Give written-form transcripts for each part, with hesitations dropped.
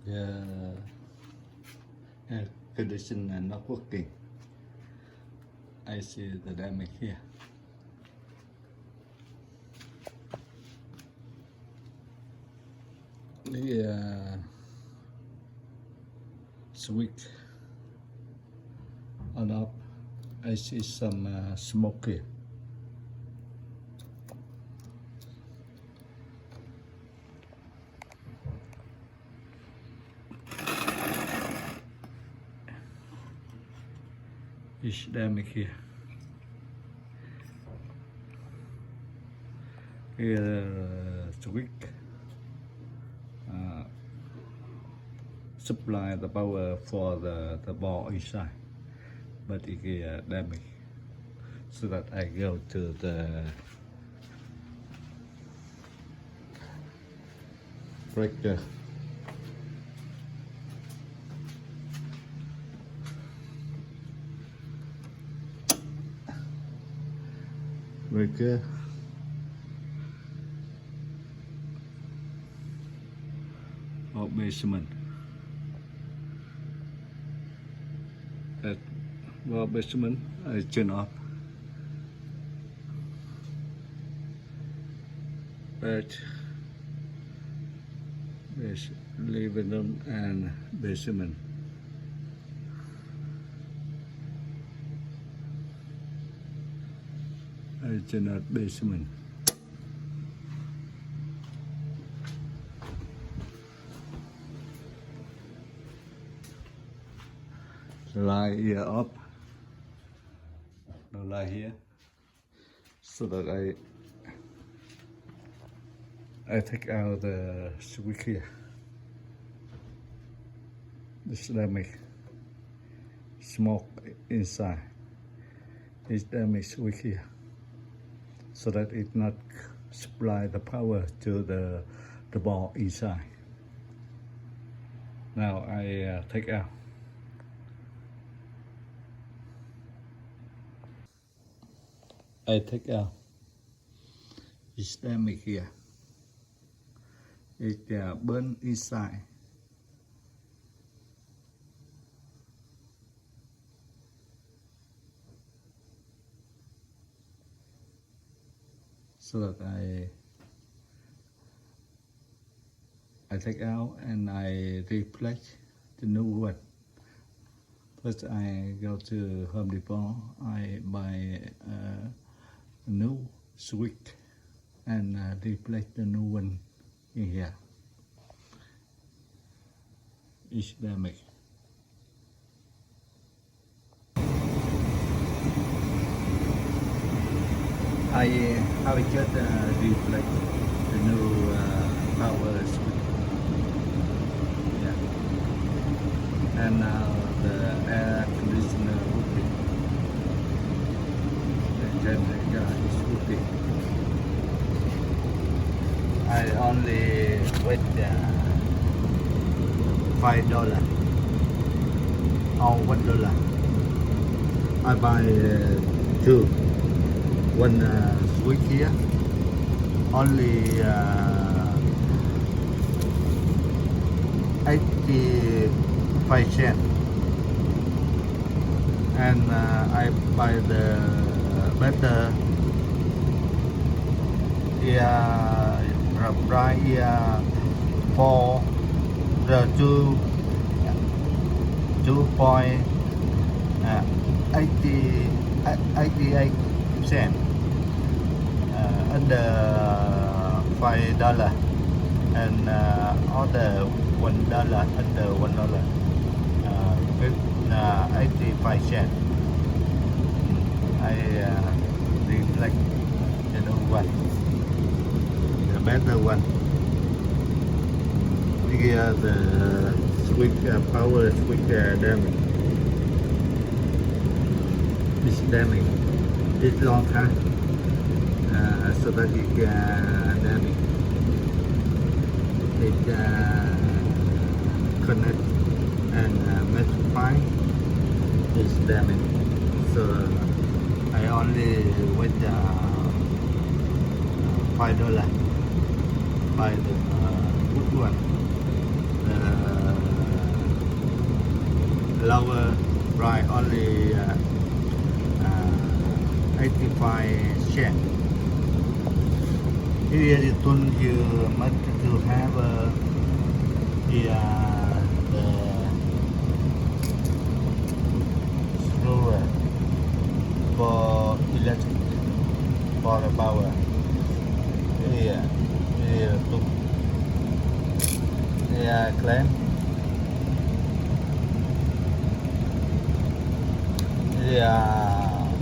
Yeah, air conditioner not working. I see the damage here. The switch on up. I see some smoke here. Is damage here. Here switch supply the power for the ball inside, but it get damaged. So that I go to the breaker. Breaker. Or basement. At basement, I turn off. But living room and basement. I turn off basement. Lie here up, no lie here, so that I take out the switch here. This damage, smoke inside. This damage switch here, so that it not supply the power to the ball inside. Now I take out. I take out. It's damage here. It burn inside. So that I take out and I replace the new one. First I go to Home Depot. I buy a new switch and replace the new one in here. It's damaged. I have just replaced the new power switch. Yeah. And now the air conditioner working. The generator is working. I only wait $5 or $1. I buy two. One switch here, only 85 cents, and I buy the better price for the 2.88 cents. Under $5 and other $1 under $1 with 85 cents. I reflect the new one, the better one. Here the switch power switch damage. It's damaged. It's long time. So that it damage. It connect and multiply is damaged. So I only with $5 buy the good one. lower price only 85 cents. Here you must to have the screw for electric, for the power. Here clamp.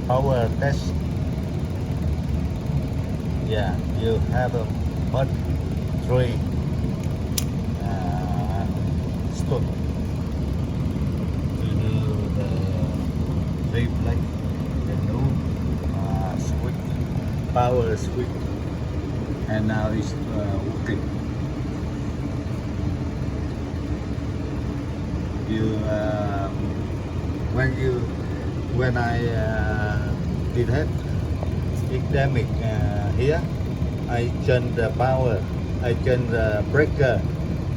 Power test. Yeah, you have a mud 3 stud to do the reflect the new switch, power switch, and now it's working. When I detect damage here, I change the power, I change the breaker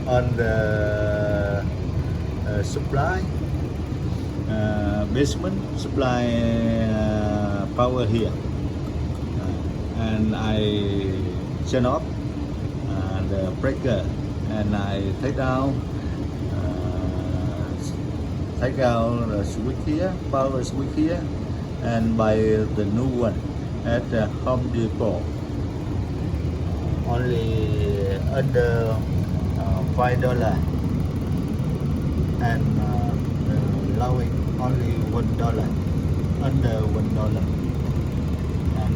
on the supply basement supply power here, and I turn off the breaker, and I take down the switch here, power switch here, and buy the new one at Home Depot, only under $5, and the lowest only $1, under $1, and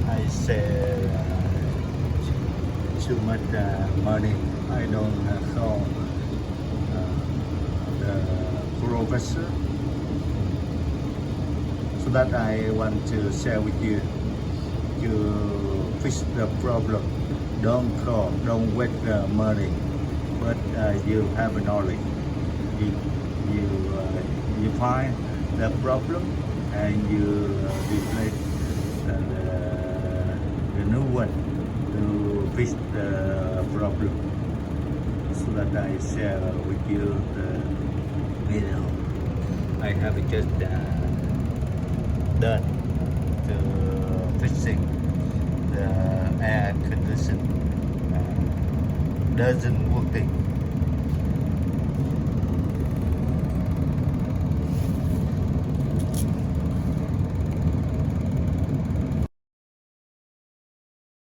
I save too much money. I don't call the professor. So that I want to share with you to fix the problem. Don't call, don't waste the money, but you have a knowledge. You find the problem and you replace the new one to fix the problem. So that I share with you the video I have just done to fixing the air condition doesn't working.